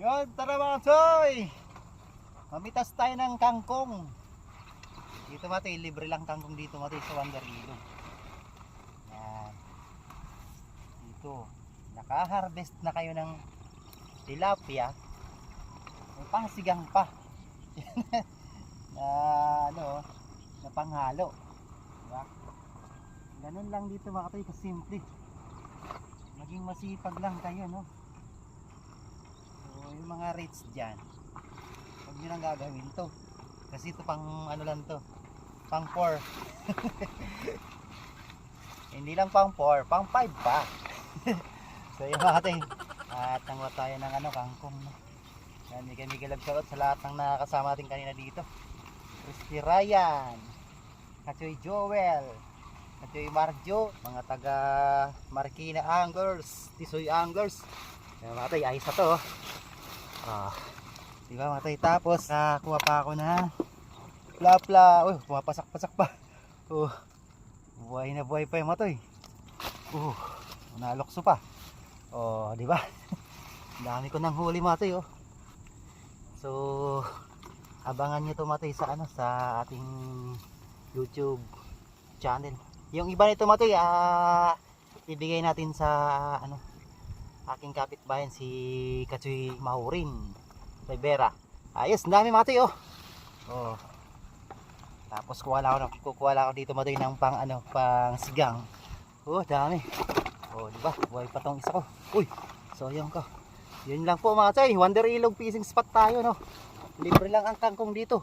Yun, tara mga soy! Mamitas tayo ng kangkong. Dito mati, libre lang kangkong dito mati sa Wonder Ilog. Yan. Dito. Naka-harvest na kayo ng tilapia. May pangsigang pa. na ano, na panghalo. Diba? Ganun lang dito mga katoy, kasimple. Maging masipag lang kayo, no? So, yung mga rates dyan, huwag nyo lang gagawin to. Kasi ito pang ano lang to, pang 4. Hindi lang pang 4, pang 5 pa. So yun mga katoy, at nangwa tayo ng ano, kangkong, no? Yan, may kami galab-salot sa lahat ng nakakasama natin kanina dito. Christy Ryan, Kachoy Joel, Kachoy Marjo, mga taga Marikina Anglers, Tisoy Anglers. Yan mga katoy, ayos na to. Diba mga katoy, tapos nakakuha pa ako na plapla. Uy, pumapasak-pasak pa. Buhay na buhay pa yung mga katoy. Nalokso pa. Diba? Dami ko nang huli mga katoy. So, abangan nyo to mga katoy sa ano, sa ating YouTube channel. Yung iba nito mga katoy, ibigay natin sa ano, aking kapitbayan si Kachoy Mahurin Rivera. Ayos, dami mga katoy. Tapos kukuha lang ako dito mga katoy ng pang ano, pang sigang. Dami. Diba? Buhay pa tong isa ko. Uy, sayang ka. Yun lang po mga katoy, Wonder Ilog fishing spot tayo, no? Libre lang ang kangkong dito.